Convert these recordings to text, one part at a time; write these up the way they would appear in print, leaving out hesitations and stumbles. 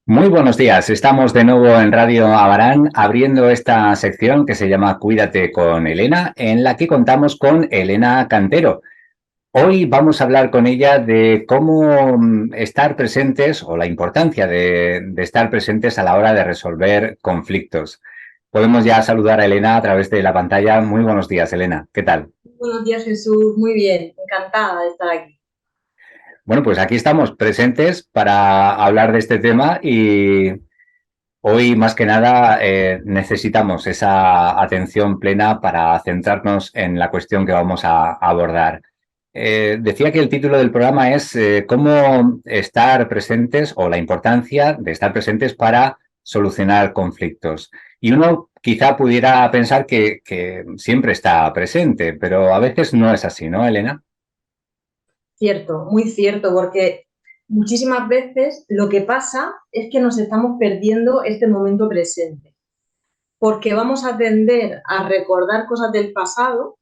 Muy buenos días, estamos de nuevo en Radio Abarán abriendo esta sección que se llama Cuídate con Elena, en la que contamos con Elena Cantero. Hoy vamos a hablar con ella de cómo estar presentes o la importancia de estar presentes a la hora de resolver conflictos. Podemos ya saludar a Elena a través de la pantalla. Muy buenos días, Elena. ¿Qué tal? Buenos días, Jesús. Muy bien, encantada de estar aquí. Bueno, pues aquí estamos presentes para hablar de este tema y hoy, más que nada, necesitamos esa atención plena para centrarnos en la cuestión que vamos a abordar. Decía que el título del programa es cómo estar presentes o la importancia de estar presentes para solucionar conflictos. Y uno quizá pudiera pensar que siempre está presente, pero a veces no es así, ¿no, Elena? Cierto, muy cierto, porque muchísimas veces lo que pasa es que nos estamos perdiendo este momento presente, porque vamos a tender a recordar cosas del pasado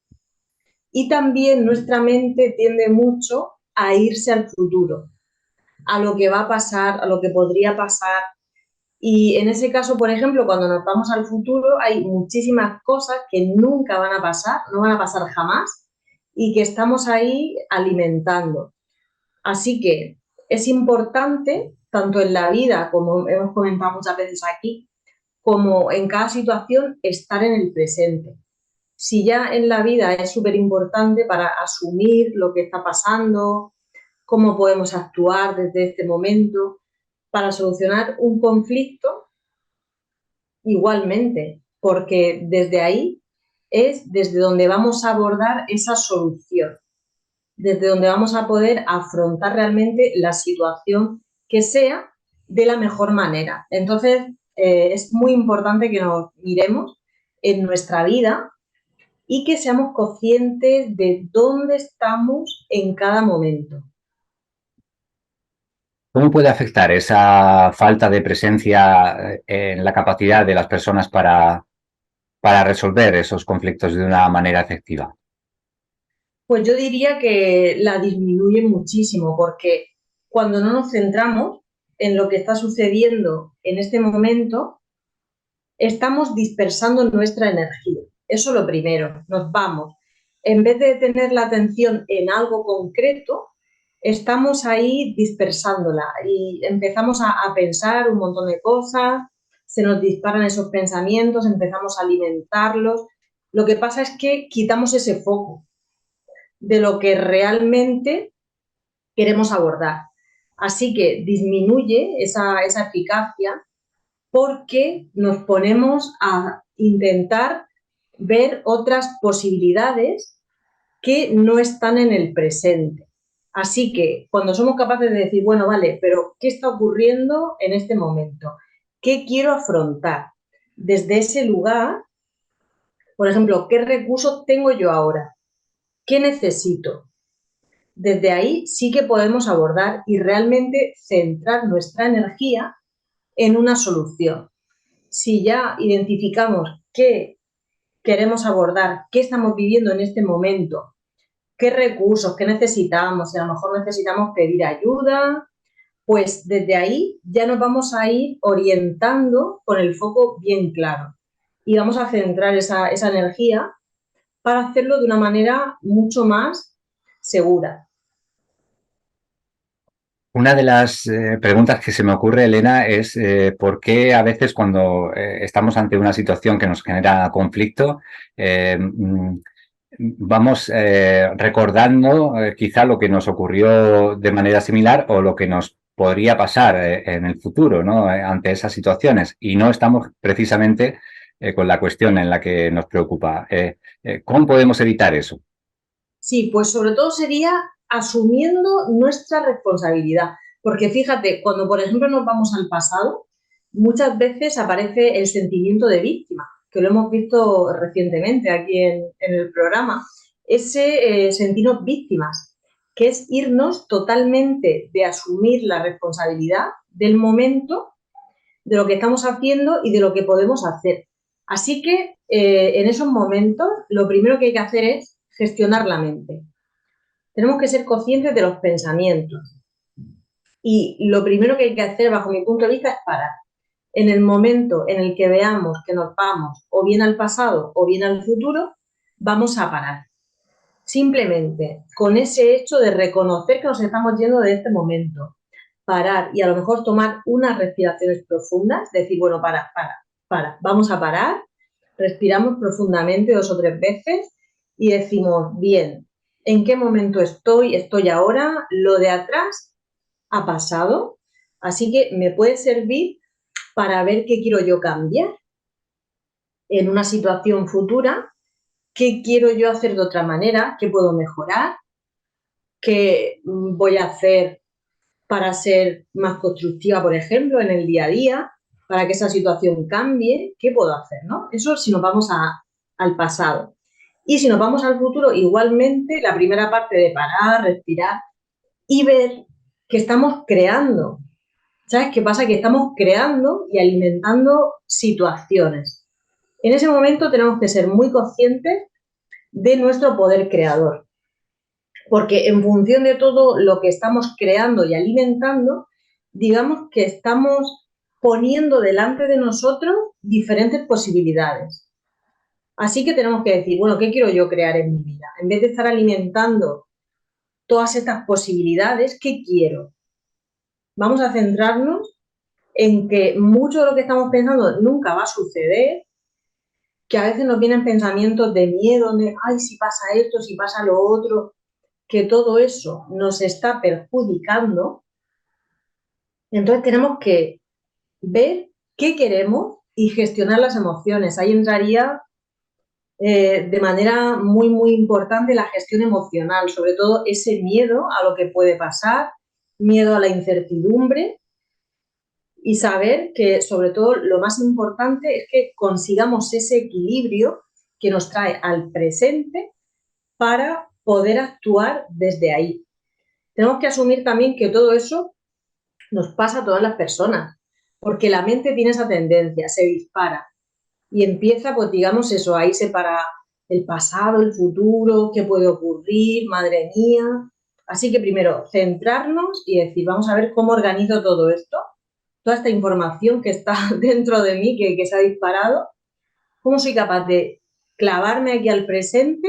y también nuestra mente tiende mucho a irse al futuro, a lo que va a pasar, a lo que podría pasar. Y en ese caso, por ejemplo, cuando nos vamos al futuro, hay muchísimas cosas que nunca van a pasar, no van a pasar jamás, y que estamos ahí alimentando. Así que es importante, tanto en la vida, como hemos comentado muchas veces aquí, como en cada situación, estar en el presente. Si ya en la vida es súper importante para asumir lo que está pasando, cómo podemos actuar desde este momento, para solucionar un conflicto, igualmente, porque desde ahí es desde donde vamos a abordar esa solución, desde donde vamos a poder afrontar realmente la situación que sea de la mejor manera. Entonces, es muy importante que nos miremos en nuestra vida y que seamos conscientes de dónde estamos en cada momento. ¿Cómo puede afectar esa falta de presencia en la capacidad de las personas para resolver esos conflictos de una manera efectiva? Pues yo diría que la disminuye muchísimo porque cuando no nos centramos en lo que está sucediendo en este momento, estamos dispersando nuestra energía. Eso es lo primero, nos vamos. En vez de tener la atención en algo concreto, estamos ahí dispersándola y empezamos a pensar un montón de cosas, se nos disparan esos pensamientos, empezamos a alimentarlos. Lo que pasa es que quitamos ese foco de lo que realmente queremos abordar. Así que disminuye esa eficacia porque nos ponemos a intentar ver otras posibilidades que no están en el presente. Así que cuando somos capaces de decir, bueno, vale, pero ¿qué está ocurriendo en este momento? ¿Qué quiero afrontar? Desde ese lugar, por ejemplo, ¿qué recursos tengo yo ahora? ¿Qué necesito? Desde ahí sí que podemos abordar y realmente centrar nuestra energía en una solución. Si ya identificamos qué queremos abordar, qué estamos viviendo en este momento, qué recursos, qué necesitamos, si a lo mejor necesitamos pedir ayuda, pues desde ahí ya nos vamos a ir orientando con el foco bien claro y vamos a centrar esa energía para hacerlo de una manera mucho más segura. Una de las preguntas que se me ocurre, Elena, es por qué a veces cuando estamos ante una situación que nos genera conflicto, vamos recordando quizá lo que nos ocurrió de manera similar o lo que nos podría pasar en el futuro, ¿no? Ante esas situaciones y no estamos precisamente con la cuestión en la que nos preocupa. ¿Cómo podemos evitar eso? Sí, pues sobre todo sería asumiendo nuestra responsabilidad. Porque fíjate, cuando por ejemplo nos vamos al pasado, muchas veces aparece el sentimiento de víctima, que lo hemos visto recientemente aquí en el programa. Ese sentirnos víctimas, que es irnos totalmente de asumir la responsabilidad del momento, de lo que estamos haciendo y de lo que podemos hacer. Así que en esos momentos lo primero que hay que hacer es gestionar la mente. Tenemos que ser conscientes de los pensamientos. Y lo primero que hay que hacer, bajo mi punto de vista, es parar. En el momento en el que veamos que nos vamos o bien al pasado o bien al futuro, vamos a parar. Simplemente con ese hecho de reconocer que nos estamos yendo de este momento, parar y a lo mejor tomar unas respiraciones profundas, decir, bueno, vamos a parar, respiramos profundamente 2 o 3 veces y decimos, bien, ¿en qué momento estoy? Estoy ahora, lo de atrás ha pasado, así que me puede servir para ver qué quiero yo cambiar en una situación futura, qué quiero yo hacer de otra manera, qué puedo mejorar, qué voy a hacer para ser más constructiva, por ejemplo, en el día a día, para que esa situación cambie, ¿qué puedo hacer? ¿No? Eso si nos vamos al pasado. Y si nos vamos al futuro, igualmente, la primera parte de parar, respirar y ver que estamos creando. ¿Sabes qué pasa? Que estamos creando y alimentando situaciones. En ese momento tenemos que ser muy conscientes de nuestro poder creador, porque en función de todo lo que estamos creando y alimentando, digamos que estamos poniendo delante de nosotros diferentes posibilidades. Así que tenemos que decir, bueno, ¿qué quiero yo crear en mi vida? En vez de estar alimentando todas estas posibilidades, ¿qué quiero? Vamos a centrarnos en que mucho de lo que estamos pensando nunca va a suceder, que a veces nos vienen pensamientos de miedo, de, ay, si pasa esto, si pasa lo otro, que todo eso nos está perjudicando. Entonces tenemos que ver qué queremos y gestionar las emociones. Ahí entraría de manera muy, muy importante la gestión emocional, sobre todo ese miedo a lo que puede pasar, miedo a la incertidumbre y saber que sobre todo lo más importante es que consigamos ese equilibrio que nos trae al presente para poder actuar desde ahí. Tenemos que asumir también que todo eso nos pasa a todas las personas, porque la mente tiene esa tendencia, se dispara y empieza, pues digamos eso, ahí se para el pasado, el futuro, qué puede ocurrir, madre mía. Así que primero, centrarnos y decir, vamos a ver cómo organizo todo esto, toda esta información que está dentro de mí, que se ha disparado, cómo soy capaz de clavarme aquí al presente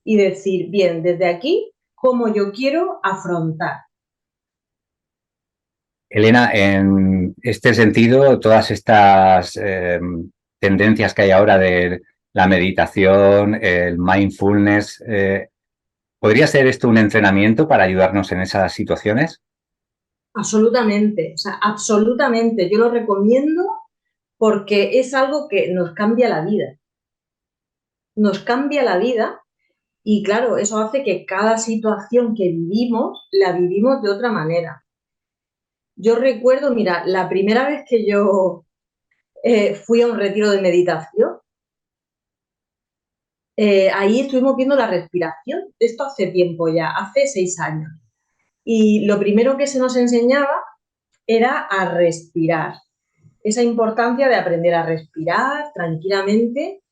y decir, bien, desde aquí, cómo yo quiero afrontar. Elena, en este sentido, todas estas tendencias que hay ahora de la meditación, el mindfulness, ¿podría ser esto un entrenamiento para ayudarnos en esas situaciones? Absolutamente, o sea, absolutamente. Yo lo recomiendo porque es algo que nos cambia la vida. Nos cambia la vida y claro, eso hace que cada situación que vivimos la vivimos de otra manera. Yo recuerdo, mira, la primera vez que yo fui a un retiro de meditación, ahí estuvimos viendo la respiración. Esto hace tiempo ya, hace 6 años. Y lo primero que se nos enseñaba era a respirar. Esa importancia de aprender a respirar tranquilamente,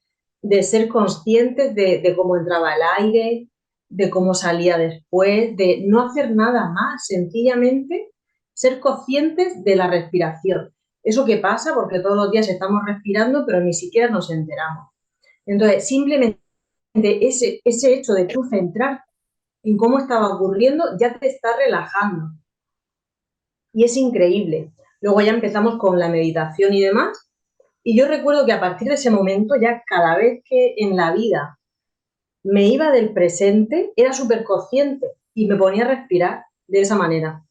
de ser conscientes de cómo entraba el aire, de cómo salía después, de no hacer nada más, sencillamente ser conscientes de la respiración. Eso que pasa porque todos los días estamos respirando, pero ni siquiera nos enteramos. Entonces, simplemente ese hecho de tú centrar en cómo estaba ocurriendo ya te está relajando. Y es increíble. Luego ya empezamos con la meditación y demás. Y yo recuerdo que a partir de ese momento, ya cada vez que en la vida me iba del presente, era súper consciente y me ponía a respirar de esa manera.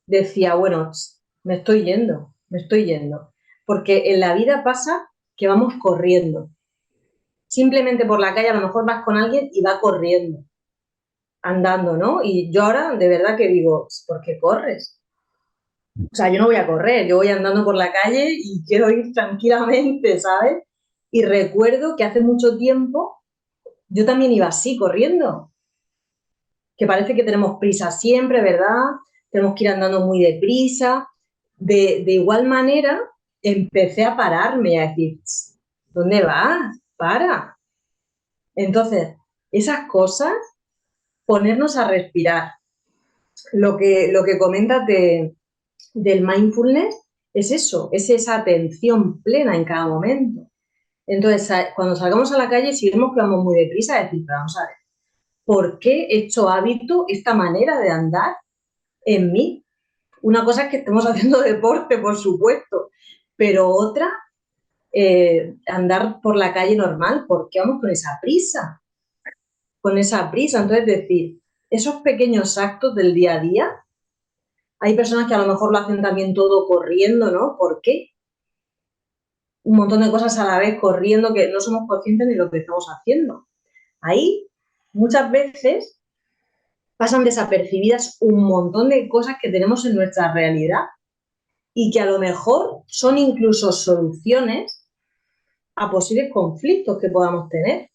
Decía, bueno, me estoy yendo, me estoy yendo. Porque en la vida pasa que vamos corriendo. Simplemente por la calle a lo mejor vas con alguien y va corriendo, andando, ¿no? Y yo ahora de verdad que digo, ¿por qué corres? O sea, yo no voy a correr, yo voy andando por la calle y quiero ir tranquilamente, ¿sabes? Y recuerdo que hace mucho tiempo yo también iba así, corriendo, que parece que tenemos prisa siempre, ¿verdad? Tenemos que ir andando muy deprisa. De igual manera, empecé a pararme y a decir, ¿dónde vas? Para. Entonces, esas cosas, ponernos a respirar, lo que comentas del mindfulness es eso, es esa atención plena en cada momento. Entonces, cuando salgamos a la calle, si vemos que vamos muy deprisa, decir, pero vamos a ver, ¿por qué he hecho hábito esta manera de andar en mí? Una cosa es que estemos haciendo deporte, por supuesto, pero otra, andar por la calle normal, ¿por qué vamos con esa prisa? Con esa prisa. Entonces, decir, esos pequeños actos del día a día, hay personas que a lo mejor lo hacen también todo corriendo, ¿no? ¿Por qué? Un montón de cosas a la vez corriendo que no somos conscientes de lo que estamos haciendo. Ahí, muchas veces, pasan desapercibidas un montón de cosas que tenemos en nuestra realidad y que a lo mejor son incluso soluciones a posibles conflictos que podamos tener.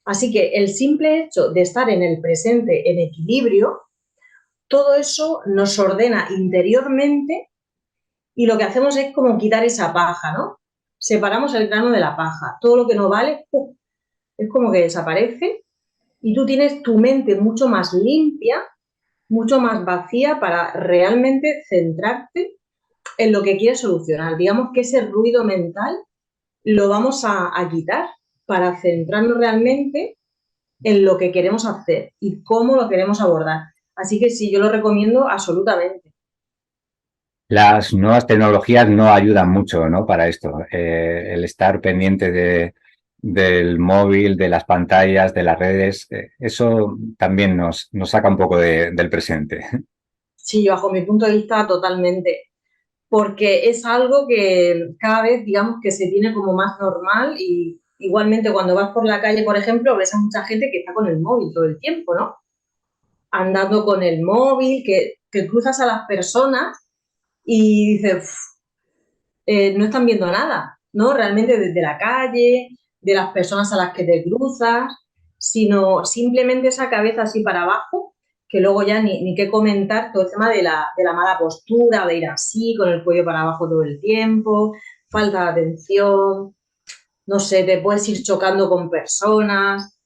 Así que el simple hecho de estar en el presente en equilibrio, todo eso nos ordena interiormente y lo que hacemos es como quitar esa paja, ¿no? Separamos el grano de la paja. Todo lo que no vale, ¡pum!, es como que desaparece y tú tienes tu mente mucho más limpia, mucho más vacía para realmente centrarte en lo que quieres solucionar. Digamos que ese ruido mental lo vamos a quitar para centrarnos realmente en lo que queremos hacer y cómo lo queremos abordar. Así que sí, yo lo recomiendo absolutamente. Las nuevas tecnologías no ayudan mucho, ¿no? Para esto. El estar pendiente del móvil, de las pantallas, de las redes, eso también nos saca un poco del presente. Sí, bajo mi punto de vista, totalmente. Porque es algo que cada vez, digamos, que se tiene como más normal y igualmente cuando vas por la calle, por ejemplo, ves a mucha gente que está con el móvil todo el tiempo, ¿no? Andando con el móvil, que cruzas a las personas y dices, no están viendo nada, ¿no? Realmente desde la calle, de las personas a las que te cruzas, sino simplemente esa cabeza así para abajo, que luego ya ni qué comentar todo el tema de la mala postura, de ir así, con el cuello para abajo todo el tiempo, falta de atención, no sé, te puedes ir chocando con personas.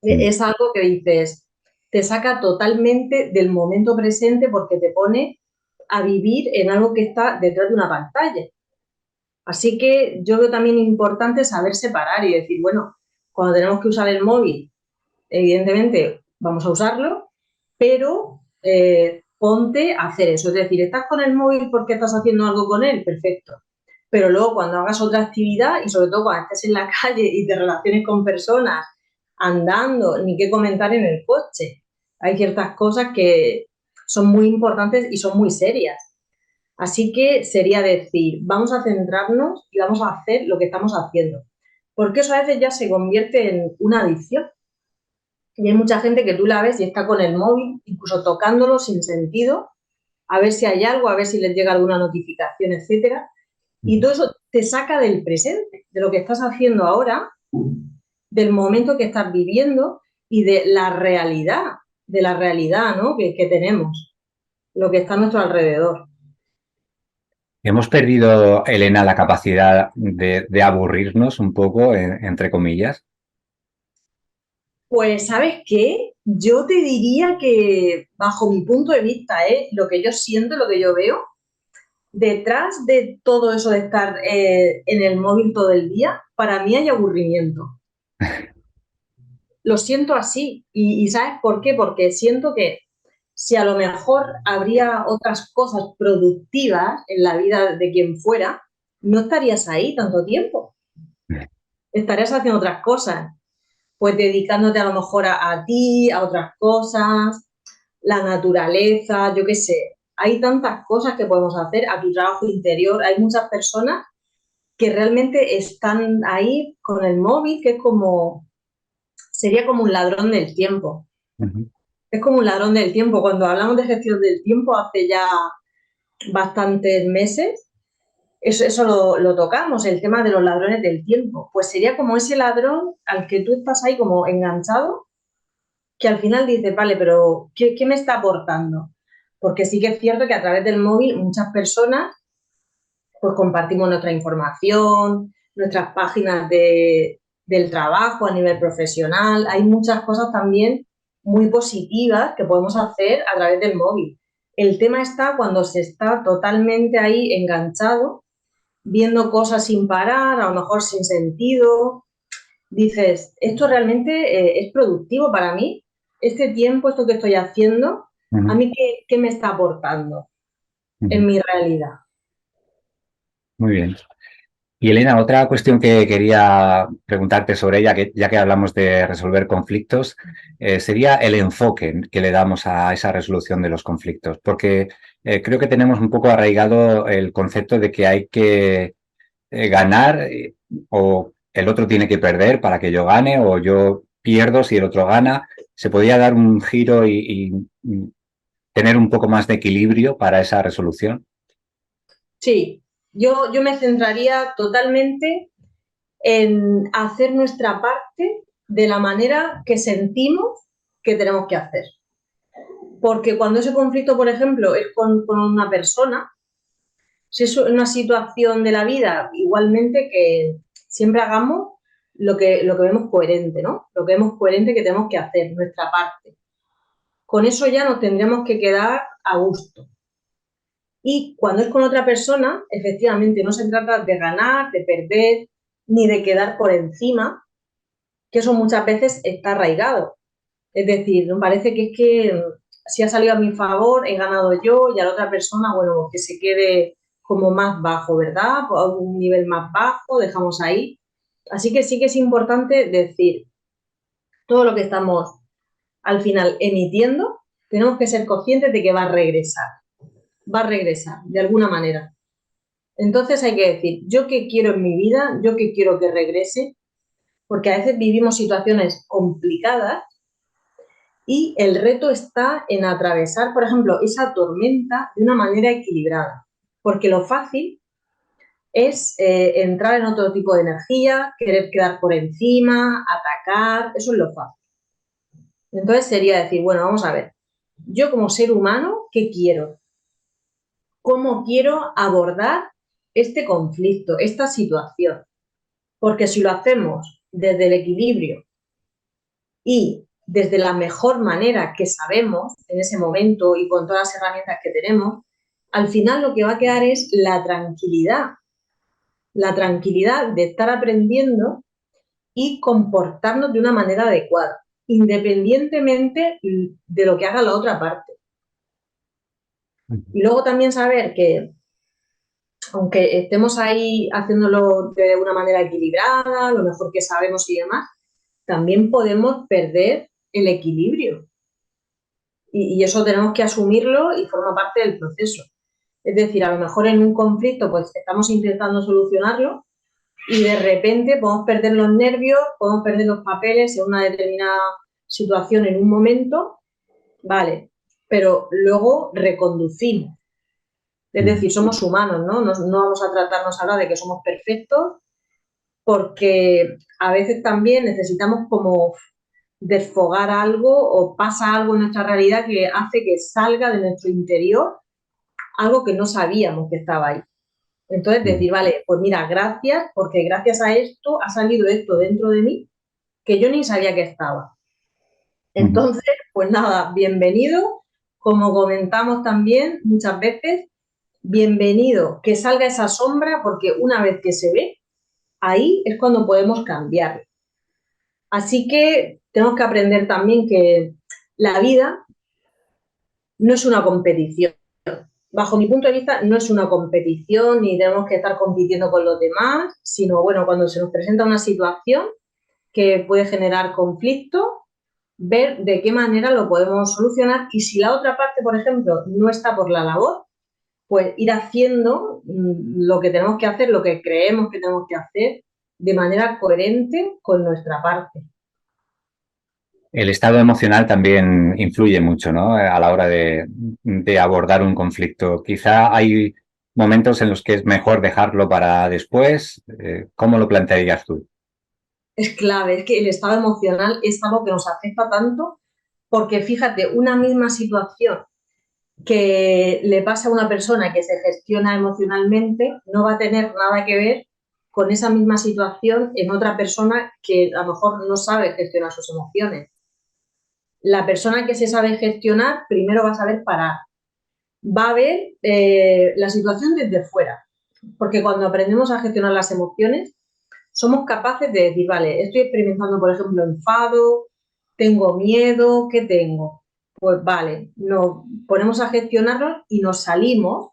Es algo que dices, te saca totalmente del momento presente porque te pone a vivir en algo que está detrás de una pantalla. Así que yo veo también importante saber separar y decir, bueno, cuando tenemos que usar el móvil, evidentemente vamos a usarlo, pero ponte a hacer eso. Es decir, estás con el móvil porque estás haciendo algo con él, perfecto. Pero luego cuando hagas otra actividad y sobre todo cuando estés en la calle y te relaciones con personas andando, ni qué comentar en el coche. Hay ciertas cosas que son muy importantes y son muy serias. Así que sería decir, vamos a centrarnos y vamos a hacer lo que estamos haciendo. Porque eso a veces ya se convierte en una adicción. Y hay mucha gente que tú la ves y está con el móvil, incluso tocándolo sin sentido, a ver si hay algo, a ver si les llega alguna notificación, etcétera. Y todo eso te saca del presente, de lo que estás haciendo ahora, del momento que estás viviendo y de la realidad, ¿no?, que tenemos, lo que está a nuestro alrededor. Hemos perdido, Elena, la capacidad de aburrirnos un poco, entre comillas. Pues, ¿sabes qué? Yo te diría que, bajo mi punto de vista, lo que yo siento, lo que yo veo, detrás de todo eso de estar en el móvil todo el día, para mí hay aburrimiento. Lo siento así. ¿Y sabes por qué? Porque siento que si a lo mejor habría otras cosas productivas en la vida de quien fuera, no estarías ahí tanto tiempo. Estarías haciendo otras cosas, pues dedicándote a lo mejor a ti, a otras cosas, la naturaleza, yo qué sé. Hay tantas cosas que podemos hacer, a tu trabajo interior. Hay muchas personas que realmente están ahí con el móvil, que es como, sería como un ladrón del tiempo. Ujú. Es como un ladrón del tiempo. Cuando hablamos de gestión del tiempo hace ya bastantes meses, eso lo tocamos, el tema de los ladrones del tiempo. Pues sería como ese ladrón al que tú estás ahí como enganchado, que al final dices, vale, pero ¿qué me está aportando? Porque sí que es cierto que a través del móvil muchas personas pues compartimos nuestra información, nuestras páginas del trabajo a nivel profesional. Hay muchas cosas también muy positivas que podemos hacer a través del móvil. El tema está cuando se está totalmente ahí enganchado, viendo cosas sin parar, a lo mejor sin sentido. Dices, ¿esto realmente es productivo para mí? Este tiempo, esto que estoy haciendo, ¿a Ujú, mí qué me está aportando en ujú. mi realidad? Muy bien. Y Elena, otra cuestión que quería preguntarte sobre ella, que ya que hablamos de resolver conflictos, sería el enfoque que le damos a esa resolución de los conflictos, porque creo que tenemos un poco arraigado el concepto de que hay que ganar o el otro tiene que perder para que yo gane o yo pierdo si el otro gana. Se podría dar un giro y tener un poco más de equilibrio para esa resolución. Sí, yo me centraría totalmente en hacer nuestra parte de la manera que sentimos que tenemos que hacer. Porque cuando ese conflicto, por ejemplo, es con una persona, si es una situación de la vida, igualmente que siempre hagamos lo que vemos coherente, ¿no? Lo que vemos coherente que tenemos que hacer, nuestra parte. Con eso ya nos tendríamos que quedar a gusto. Y cuando es con otra persona, efectivamente, no se trata de ganar, de perder, ni de quedar por encima, que eso muchas veces está arraigado. Es decir, me parece que es que si ha salido a mi favor, he ganado yo y a la otra persona, bueno, que se quede como más bajo, ¿verdad? A un nivel más bajo, dejamos ahí. Así que sí que es importante decir todo lo que estamos al final emitiendo, tenemos que ser conscientes de que va a regresar de alguna manera. Entonces hay que decir, yo qué quiero en mi vida, yo qué quiero que regrese, porque a veces vivimos situaciones complicadas y el reto está en atravesar, por ejemplo, esa tormenta de una manera equilibrada, porque lo fácil es entrar en otro tipo de energía, querer quedar por encima, atacar, eso es lo fácil. Entonces sería decir, bueno, vamos a ver, yo como ser humano, ¿qué quiero? ¿Cómo quiero abordar este conflicto, esta situación? Porque si lo hacemos desde el equilibrio y desde la mejor manera que sabemos en ese momento y con todas las herramientas que tenemos, al final lo que va a quedar es la tranquilidad de estar aprendiendo y comportarnos de una manera adecuada, independientemente de lo que haga la otra parte. Y luego también saber que, aunque estemos ahí haciéndolo de una manera equilibrada, lo mejor que sabemos y demás, también podemos perder el equilibrio. Y eso tenemos que asumirlo y forma parte del proceso. Es decir, a lo mejor en un conflicto pues estamos intentando solucionarlo y de repente podemos perder los nervios, podemos perder los papeles en una determinada situación en un momento, vale, pero luego reconducimos. Es decir, somos humanos, ¿no? No vamos a tratarnos ahora de que somos perfectos porque a veces también necesitamos como desfogar algo o pasa algo en nuestra realidad que hace que salga de nuestro interior algo que no sabíamos que estaba ahí. Entonces decir, vale, pues mira, gracias, porque gracias a esto ha salido esto dentro de mí que yo ni sabía que estaba. Entonces, pues nada, bienvenido. Como comentamos también muchas veces, bienvenido que salga esa sombra porque una vez que se ve, ahí es cuando podemos cambiar. Así que tenemos que aprender también que la vida no es una competición. Bajo mi punto de vista, no es una competición ni tenemos que estar compitiendo con los demás, sino, bueno, cuando se nos presenta una situación que puede generar conflicto, ver de qué manera lo podemos solucionar y si la otra parte, por ejemplo, no está por la labor, pues ir haciendo lo que tenemos que hacer, lo que creemos que tenemos que hacer de manera coherente con nuestra parte. El estado emocional también influye mucho, ¿no? A la hora de abordar un conflicto. Quizá hay momentos en los que es mejor dejarlo para después. ¿Cómo lo plantearías tú? Es clave, es que el estado emocional es algo que nos afecta tanto porque fíjate, una misma situación que le pasa a una persona que se gestiona emocionalmente no va a tener nada que ver con esa misma situación en otra persona que a lo mejor no sabe gestionar sus emociones. La persona que se sabe gestionar primero va a saber parar, va a ver la situación desde fuera, porque cuando aprendemos a gestionar las emociones, somos capaces de decir, vale, estoy experimentando, por ejemplo, enfado, tengo miedo, ¿qué tengo? Pues vale, nos ponemos a gestionarlo y nos salimos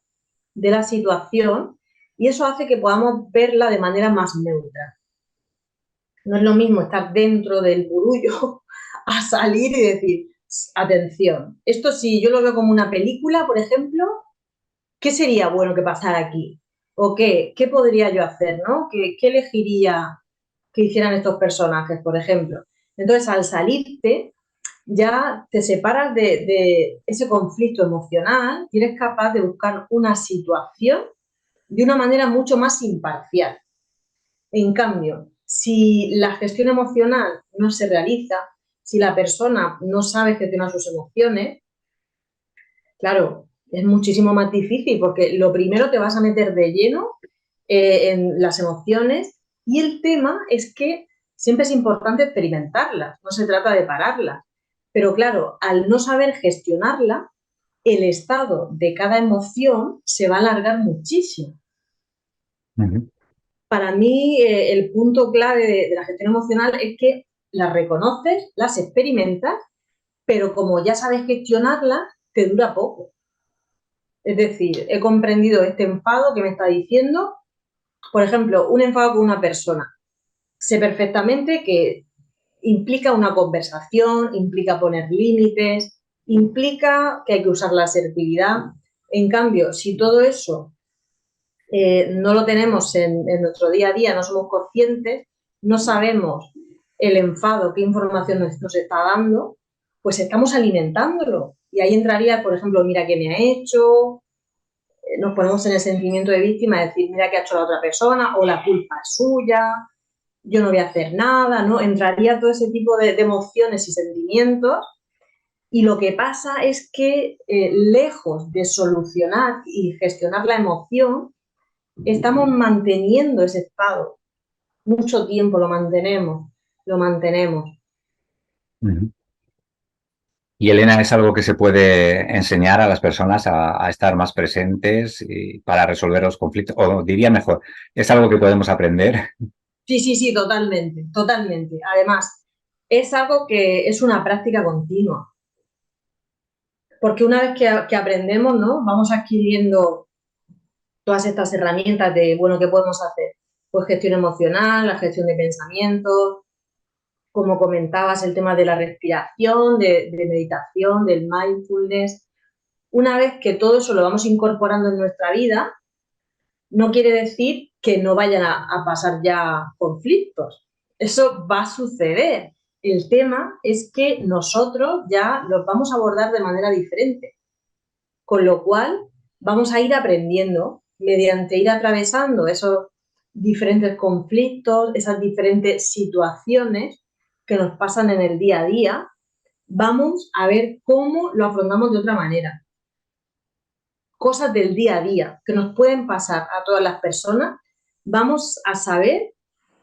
de la situación y eso hace que podamos verla de manera más neutra. No es lo mismo estar dentro del burullo a salir y decir, atención, esto si yo lo veo como una película, por ejemplo, ¿qué sería bueno que pasara aquí? ¿O qué podría yo hacer, no? ¿Qué elegiría que hicieran estos personajes, por ejemplo? Entonces, al salirte, ya te separas de ese conflicto emocional y eres capaz de buscar una situación de una manera mucho más imparcial. En cambio, si la gestión emocional no se realiza, si la persona no sabe gestionar sus emociones, claro, es muchísimo más difícil porque lo primero te vas a meter de lleno en las emociones y el tema es que siempre es importante experimentarlas, no se trata de pararlas. Pero claro, al no saber gestionarla, el estado de cada emoción se va a alargar muchísimo. Ujú. Para mí, el punto clave de la gestión emocional es que las reconoces, las experimentas, pero como ya sabes gestionarlas, te dura poco. Es decir, he comprendido este enfado que me está diciendo, por ejemplo, un enfado con una persona. Sé perfectamente que implica una conversación, implica poner límites, implica que hay que usar la asertividad. En cambio, si todo eso no lo tenemos en nuestro día a día, no somos conscientes, no sabemos el enfado, qué información nos está dando, pues estamos alimentándolo. Y ahí entraría, por ejemplo, mira qué me ha hecho, nos ponemos en el sentimiento de víctima, decir, mira qué ha hecho la otra persona, o la culpa es suya, yo no voy a hacer nada, ¿no? Entraría todo ese tipo de emociones y sentimientos y lo que pasa es que lejos de solucionar y gestionar la emoción, estamos manteniendo ese estado. Mucho tiempo lo mantenemos, lo mantenemos. Ujú. Y Elena, ¿es algo que se puede enseñar a las personas a estar más presentes y para resolver los conflictos? O diría mejor, ¿es algo que podemos aprender? Sí, sí, sí, totalmente, totalmente. Además, es algo que es una práctica continua, porque una vez que aprendemos, ¿no? Vamos adquiriendo todas estas herramientas de, bueno, ¿qué podemos hacer? Pues gestión emocional, la gestión de pensamientos, como comentabas, el tema de la respiración, de meditación, del mindfulness. Una vez que todo eso lo vamos incorporando en nuestra vida, no quiere decir que no vayan a pasar ya conflictos. Eso va a suceder. El tema es que nosotros ya los vamos a abordar de manera diferente, con lo cual vamos a ir aprendiendo mediante ir atravesando esos diferentes conflictos, esas diferentes situaciones que nos pasan en el día a día, vamos a ver cómo lo afrontamos de otra manera. Cosas del día a día que nos pueden pasar a todas las personas, vamos a saber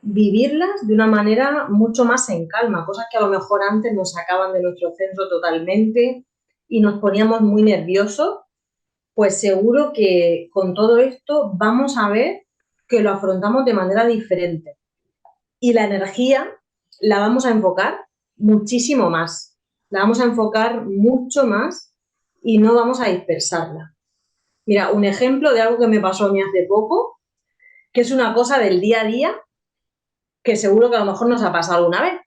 vivirlas de una manera mucho más en calma, cosas que a lo mejor antes nos sacaban de nuestro centro totalmente y nos poníamos muy nerviosos, pues seguro que con todo esto vamos a ver que lo afrontamos de manera diferente. Y la energía la vamos a enfocar muchísimo más, la vamos a enfocar mucho más y no vamos a dispersarla. Mira, un ejemplo de algo que me pasó a mí hace poco, que es una cosa del día a día que seguro que a lo mejor nos ha pasado alguna vez.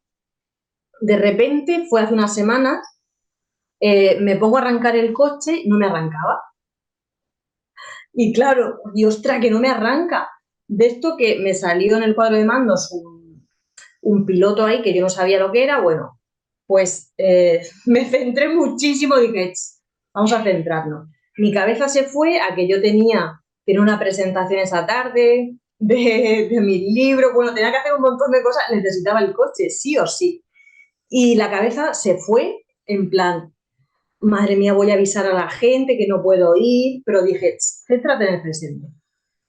De repente, fue hace unas semanas, me pongo a arrancar el coche y no me arrancaba. Y claro, y ostras, que no me arranca. De esto que me salió en el cuadro de mandos un piloto ahí que yo no sabía lo que era, bueno, pues me centré muchísimo y dije, vamos a centrarnos. Mi cabeza se fue a que yo tenía una presentación esa tarde de mi libro, bueno, tenía que hacer un montón de cosas, necesitaba el coche, sí o sí. Y la cabeza se fue en plan, madre mía, voy a avisar a la gente que no puedo ir, pero dije, céntrate en el presente.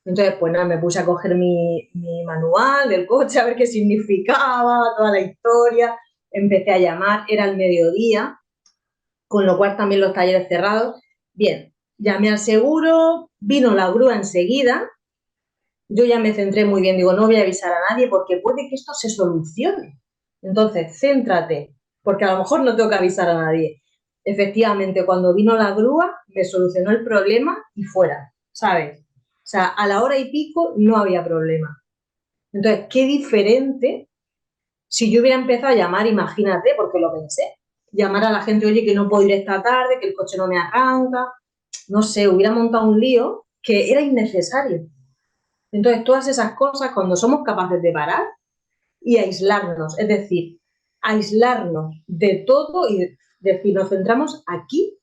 Entonces, pues nada, me puse a coger mi manual del coche, a ver qué significaba, toda la historia, empecé a llamar, era el mediodía, con lo cual también los talleres cerrados. Bien, llamé al seguro, vino la grúa enseguida, yo ya me centré muy bien, digo, no voy a avisar a nadie porque puede que esto se solucione. Entonces, céntrate, porque a lo mejor no tengo que avisar a nadie. Efectivamente, cuando vino la grúa, me solucionó el problema y fuera, ¿sabes? O sea, a la hora y pico no había problema. Entonces, qué diferente si yo hubiera empezado a llamar, imagínate, porque lo pensé, llamar a la gente, oye, que no puedo ir esta tarde, que el coche no me arranca, no sé, hubiera montado un lío que era innecesario. Entonces, todas esas cosas, cuando somos capaces de parar y aislarnos, es decir, aislarnos de todo y decir, nos centramos aquí,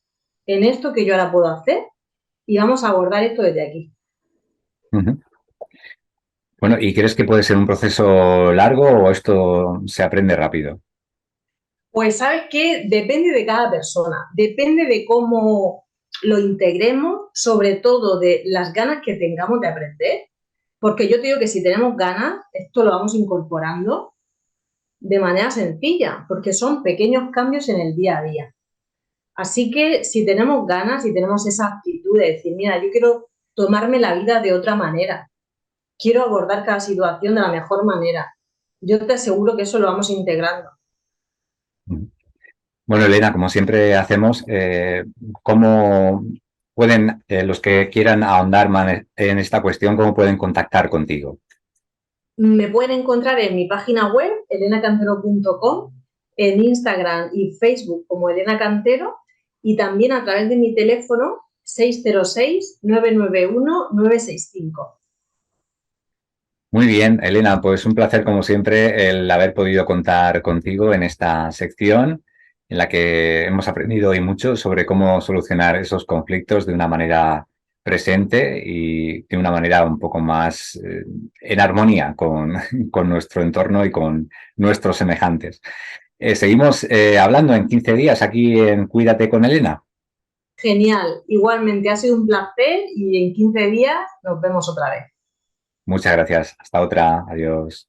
en esto que yo ahora puedo hacer y vamos a abordar esto desde aquí. Ujú. Bueno, ¿y crees que puede ser un proceso largo o esto se aprende rápido? Pues sabes que depende de cada persona, depende de cómo lo integremos, sobre todo de las ganas que tengamos de aprender, porque yo te digo que si tenemos ganas, esto lo vamos incorporando de manera sencilla, porque son pequeños cambios en el día a día. Así que si tenemos ganas y tenemos esa actitud de decir, mira, yo quiero tomarme la vida de otra manera, quiero abordar cada situación de la mejor manera, yo te aseguro que eso lo vamos integrando. Ujú. Bueno, Elena, como siempre hacemos, ¿cómo pueden los que quieran ahondar más en esta cuestión, cómo pueden contactar contigo? Me pueden encontrar en mi página web, elenacantero.com, en Instagram y Facebook como Elena Cantero y también a través de mi teléfono 606-991-965. Muy bien, Elena, pues un placer como siempre el haber podido contar contigo en esta sección en la que hemos aprendido hoy mucho sobre cómo solucionar esos conflictos de una manera presente y de una manera un poco más en armonía con nuestro entorno y con nuestros semejantes. Seguimos hablando en 15 días aquí en Cuídate con Elena. Genial, igualmente ha sido un placer y en 15 días nos vemos otra vez. Muchas gracias. Hasta otra. Adiós.